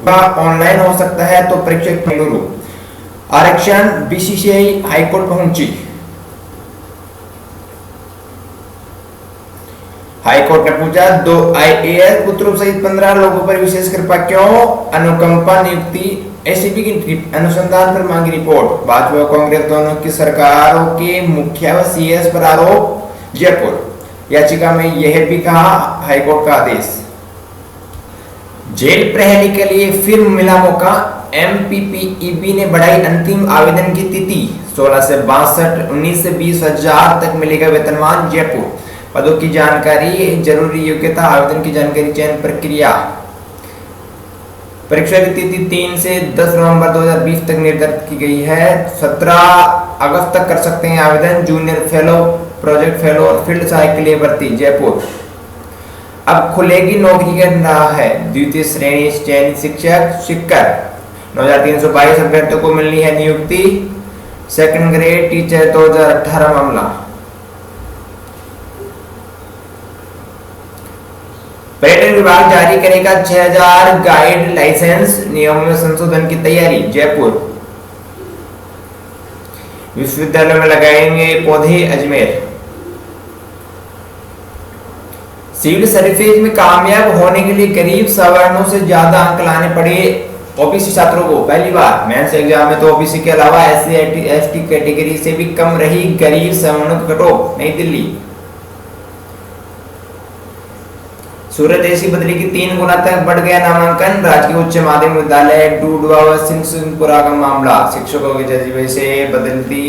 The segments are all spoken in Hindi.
ऑनलाइन हो सकता है तो परीक्षा बेंगलुरु। आरक्षण बीसीसीआई हाईकोर्ट पहुंची। हाईकोर्ट ने पूछा 2 आईएएस पुत्रों सहित 15 लोगों पर विशेष कृपा क्यों, अनुकंपा नियुक्ति, एसीबी की अनुसंधान पर मांगी रिपोर्ट। भाजपा और कांग्रेस दोनों की सरकारों के मुखिया व सीएस पर आरोप। जयपुर याचिका में यह भी कहा हाईकोर्ट का आदेश। जेल प्रहरी के लिए फिर मिला मौका। एमपीपीईबी ने बढ़ाई अंतिम आवेदन की तिथि 16 से 62, 19 से 20 हजार तक मिलेगा वेतनमान। जयपुर पदों की जानकारी, जरूरी योग्यता, आवेदन की जानकारी, चयन प्रक्रिया। परीक्षा की तिथि 3 से 10 नवंबर 2020 तक निर्धारित की गई है। 17 अगस्त तक कर सकते हैं आवेदन। जूनियर फेलो, प्रोजेक्ट फेलो और फील्ड सहायक के लिए भर्ती। जयपुर अब खुलेगी नौकरी का रहा है द्वितीय श्रेणी चयनित शिक्षक शिक्षकर 9322 अभ्यर्थियों को मिलनी है नियुक्ति। सेकंड ग्रेड टीचर 2018 मामला। पर्यटन विभाग जारी करेगा 6000 गाइड लाइसेंस, नियमों में संशोधन की तैयारी। जयपुर विश्वविद्यालय में लगाएंगे पौधे। अजमेर सिविल सर्विसेज में कामयाब होने के लिए गरीब सवर्णों से ज्यादा अंक लाने पड़े ओबीसी छात्रों को। पहली बार मेंस एग्जाम में तो ओबीसी के अलावा एससी एसटी कैटेगरी से भी कम रही गरीब सवर्णों की कटऑफ। नई दिल्ली सूरत एसी बदली की 3 गुना तक बढ़ गया नामांकन। राजकीय उच्च माध्यमिक विद्यालय डूडवा व सिंहपुरा का मामला। शिक्षकों के जजीबे से बदलती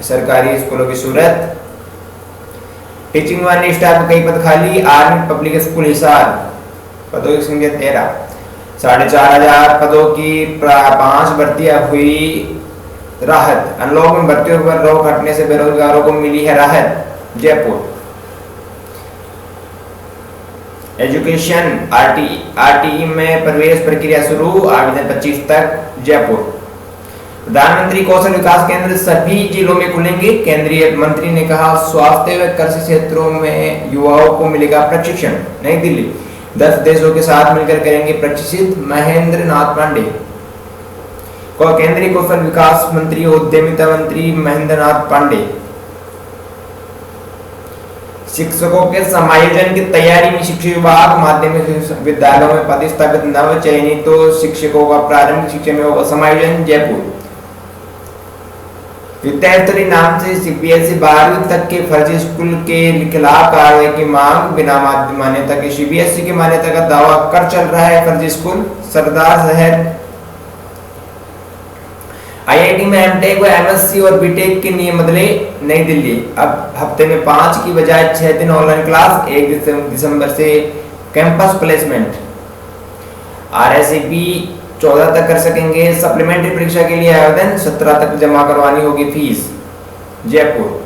सरकारी स्कूलों की सूरत। टीचिंग वन स्टाफ कई पद खाली। आर्मी पब्लिक स्कूल हिसार पदों की संख्या 13। 4500 पदों की 5 भर्तियां हुई राहत। अनलॉक में भर्तियों पर रोक हटने से बेरोजगारों को मिली है राहत। जयपुर एजुकेशन आरटीई में प्रवेश प्रक्रिया शुरू, आवेदन 25 तक। जयपुर प्रधानमंत्री कौशल विकास केंद्र सभी जिलों में खुलेंगे। केंद्रीय मंत्री ने कहा स्वास्थ्य व कृषि क्षेत्रों में युवाओं को मिलेगा प्रशिक्षण। नई दिल्ली 10 देशों के साथ मिलकर करेंगे प्रशिक्षित। महेंद्र नाथ पांडे को केंद्रीय कौशल विकास मंत्री और उद्यमिता मंत्री महेंद्र नाथ पांडे। शिक्षकों के समायोजन की तैयारी में शिक्षा विभाग। माध्यमिक विद्यालयों में पदस्थापित नव चयनित तो शिक्षकों का प्रारंभिक शिक्षा में होगा समायोजन। जयपुर विद्यार्थी नाम से सीबीएसई 12वीं तक के फर्जी स्कूल के खिलाफ कार्रवाई की मांग। बिना मान्यता के सीबीएसई की मान्यता का दावा कर चल रहा है फर्जी स्कूल। सरदार शहर आईआईटी में एमटेक व एमएससी और बीटेक के नियम बदले। नई दिल्ली अब हफ्ते में 5 की बजाय 6 दिन ऑनलाइन क्लास। 1 दिसंबर से कैंपस प्लेसमेंट। आरएसईबी 14 तक कर सकेंगे सप्लीमेंट्री परीक्षा के लिए आवेदन। 17 तक जमा करवानी होगी फीस। जयपुर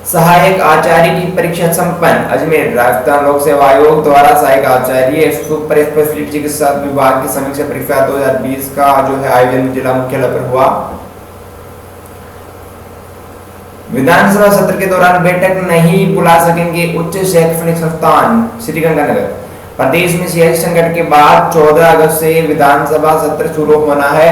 सहायक आचार्य की परीक्षा संपन्न। अजमेर राजस्थान लोक सेवा आयोग द्वारा सहायक आचार्य सुपर स्पेशलिटी चिकित्सा विभाग की समीक्षा परीक्षा 2020 का जो है आयोजन जिला मुख्यालय पर हुआ। विधानसभा सत्र के दौरान बैठक नहीं बुला सकेंगे उच्च शैक्षणिक संस्थान। श्रीगंगानगर प्रदेश में सियासी संकट के बाद 14 अगस्त से विधानसभा सत्र शुरू होना है।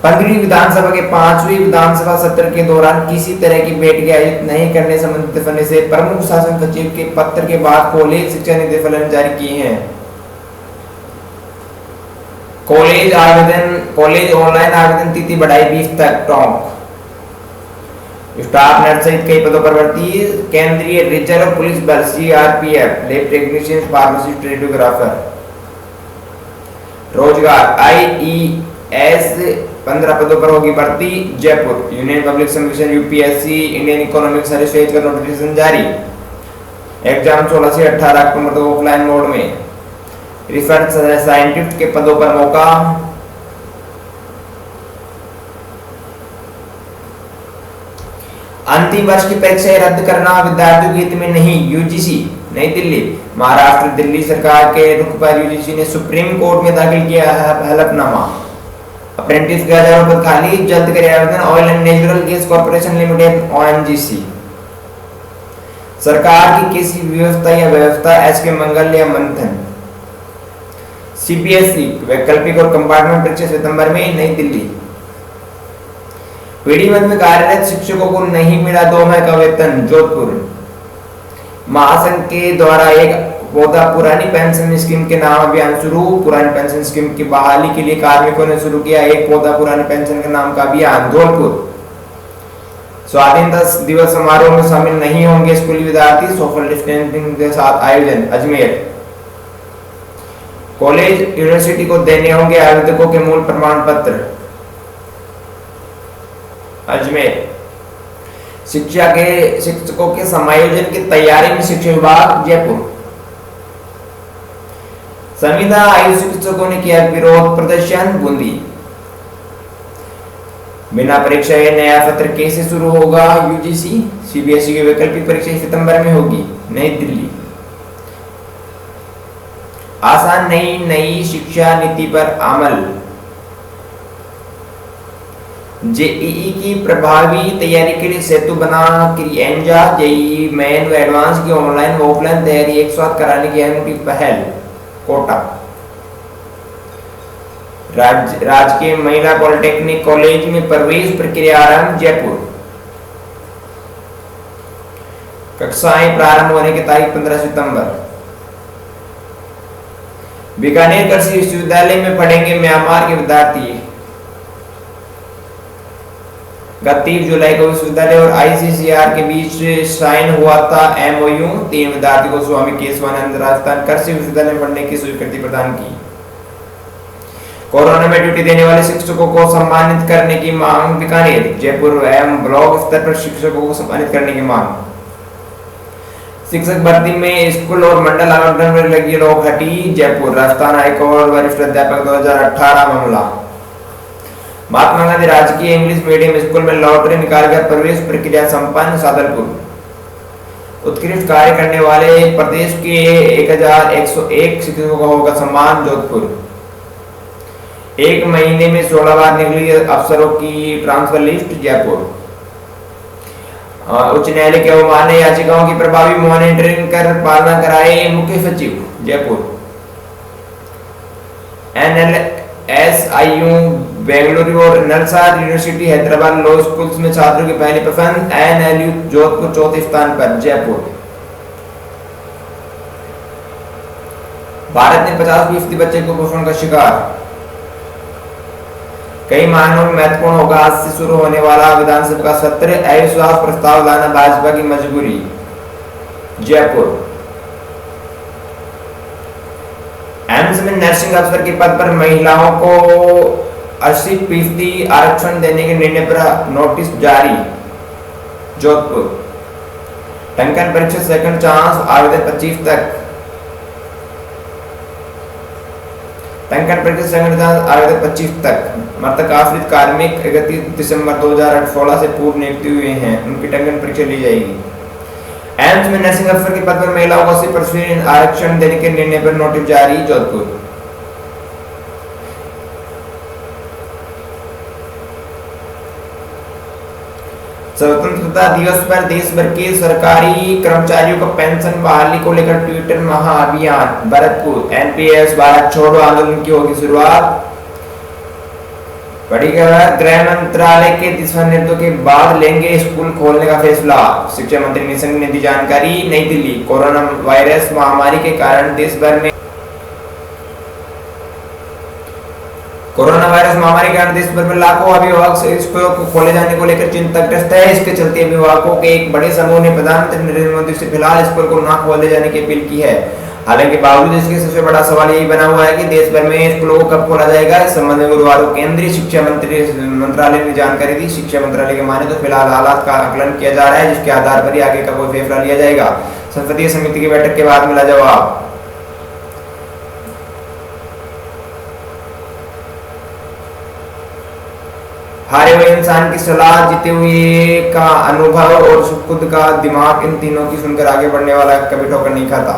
15वीं विधानसभा के 5वें विधानसभा सत्र के दौरान किसी तरह की बैठक आयोजित नहीं करने संबंधित फैसले से प्रमुख शासन सचिव के पत्र के बाद कॉलेज शिक्षा निदेशालय ने जारी किए हैं। कॉलेज ऑनलाइन आवेदन तिथि बढ़ाई 20 तक। टोंक स्टाफ नर्स सहित कई पदों पर भर्ती। केंद्रीय रिजर्व पुलिस बल CRPF lab technician pharmacist radiographer. रोजगार आईईएस 15 पदों पर होगी भर्ती। Jaipur union public service UPSC Indian economic service का नोटिफिकेशन जारी। एग्जाम 16 से 18 अक्टूबर तक ऑफलाइन मोड में। रिसर्च साइंटिस्ट के पदों पर मौका। अंतिम वर्ष की परीक्षाएं रद्द करना विद्यार्थियों के हित में नहीं। यूजीसी नई दिल्ली महाराष्ट्र दिल्ली सरकार के रुख पर यूजीसी ने सुप्रीम कोर्ट में दाखिल किया हलफनामा। अप्रेंटिस के 1000 पद खाली, जल्द करे आवेदन। Oil and natural gas corporation limited ONGC. सरकार की किसी व्यवस्था या व्यवस्था एसके मंगल या मंथन। सीबीएसई वैकल्पिक और कंपार्टमेंट परीक्षा सितंबर में, नई दिल्ली। पीडीवन में कार्यरत शिक्षकों को नहीं मिला 2 माह का वेतन, जोधपुर। महासंघ के द्वारा एक पौधा पुरानी पेंशन स्कीम के नाम अभियान शुरू। पुरानी पेंशन स्कीम की बहाली के लिए कार्मिकों ने शुरू किया एक पौधा पुरानी पेंशन के नाम का अभियान, धौलपुर। स्वाधीनता दिवस समारोह में शामिल नहीं होंगे स्कूली विद्यार्थी, सोशल डिस्टेंसिंग के साथ आयोजन, अजमेर। कॉलेज यूनिवर्सिटी को देने होंगे आवेदकों के मूल प्रमाण पत्र, अजमेर। शिक्षकों के समायोजन की तैयारी में शिक्षा विभाग, जयपुर। संविदा आयु शिक्षकों ने किया विरोध प्रदर्शन, बूंदी। बिना परीक्षा के नया सत्र कैसे शुरू होगा, यूजीसी। सीबीएसई की वैकल्पिक परीक्षा सितंबर में होगी, नई दिल्ली। आसान नई शिक्षा नीति पर अमल। जेईई की प्रभावी तैयारी के लिए सेतु बना क्रिएंजा। जेईई मेन व एडवांस की ऑनलाइन व ऑफलाइन तैयारी एक साथ कराने की अनूठी पहल, कोटा। राजकीय महिला पॉलिटेक्निक कॉलेज में प्रवेश प्रक्रिया आरंभ, जयपुर। कक्षाएं प्रारंभ होने की तारीख 15 सितंबर। बीकानेर कृषि विश्वविद्यालय में पढ़ेंगे म्यांमार के विद्यार्थी। गत 30 जुलाई को विश्वविद्यालय और आईसीसीआर के बीच साइन हुआ था एमओयू। 3 विद्यार्थियों को स्वामी केशवानंद राजस्थान कृषि विश्वविद्यालय में पढ़ने की स्वीकृति प्रदान की। कोरोना में ड्यूटी देने वाले शिक्षकों को सम्मानित करने की मांग, बीकानेर। जयपुर एवं ब्लॉक स्तर पर शिक्षकों को सम्मानित करने की मांग। शिक्षक भर्ती में स्कूल और मंडल आवंटन में लगी रोक हटी, जयपुर। राजस्थान हाईकोर्ट वरिष्ठ अध्यापक 2018 मामला। महात्मा गांधी राजकीय इंग्लिश मीडियम स्कूल में लॉटरी निकालकर प्रवेश प्रक्रिया संपन्न, सादलपुर। उत्कृष्ट कार्य करने वाले प्रदेश के 1101 शिक्षकों का होगा सम्मान, जोधपुर। 1 महीने में 16 बार निकली अफसरों की ट्रांसफर लिस्ट, जयपुर। उच्च न्यायालय के अवमानना याचिकाओं की प्रभावी मॉनिटरिंग कर पालना कराए, मुख्य सचिव, जयपुर। एनएलएसआईयू बेंगलुरु और नलसार यूनिवर्सिटी हैदराबाद लॉ स्कूल्स में छात्रों की पहली पसंद, एनएलयू जोधपुर चौथे स्थान पर, जयपुर। भारत ने 50% बच्चे कुपोषण का शिकार। कई मायनों में महत्वपूर्ण होगा आज से शुरू होने वाला विधानसभा का सत्र, अविश्वास प्रस्ताव लाना भाजपा की मजबूरी, जयपुर। एम्स में नर्सिंग अफसर के पद पर महिलाओं को 80% आरक्षण देने के निर्णय पर नोटिस जारी, जोधपुर। टंकन परीक्षा सेकंड चांस आवेदन 25 तक। टंकन परीक्षा सेकंड चांस आवेदन 25 तक। मृतक आश्रित कार्मिक 31 दिसंबर 2016 से पूर्व नियुक्त हुए हैं, उनकी टंकन परीक्षा ली जाएगी। एम्स में नर्सिंग अफसर के पद पर महिलाओं को 80% आरक्षण देने के निर्णय पर नोटिस जारी, जोधपुर। स्वतंत्रता दिवस पर देश भर के सरकारी कर्मचारियों का पेंशन बहाली को लेकर ट्विटर महाअभियान, भरतपुर। एनपीएस भारत छोड़ो आंदोलन की होगी शुरुआत। बड़ी खबर, गृह मंत्रालय के दिशा निर्देशों के बाद लेंगे स्कूल खोलने का फैसला, शिक्षा मंत्री निशंक ने दी जानकारी, नई दिल्ली। कोरोना वायरस महामारी के कारण देश भर में लाखों अभिभावक स्कूलों को खोले जाने को लेकर चिंताग्रस्त है। इसके चलते अभिभावकों के एक बड़े समूह ने प्रधानमंत्री नरेंद्र मोदी से फिलहाल स्कूल को न खोले जाने की अपील की है। हालांकि बावजूद इसके सबसे बड़ा सवाल यही बना हुआ है कि देश भर में स्कूलों को कब खोला जाएगा। इस संबंध में गुरुवार को केंद्रीय शिक्षा मंत्रालय ने जानकारी दी। शिक्षा मंत्रालय के माने तो फिलहाल हालात का आकलन किया जा रहा है, जिसके आधार पर ही आगे का कोई फैसला लिया जाएगा। संसदीय समिति की बैठक के बाद मिला जवाब। हारे हुए इंसान की सलाह, जीते हुए का अनुभव और खुद का दिमाग, इन तीनों की सुनकर आगे बढ़ने वाला कभी ठोकर नहीं खाता।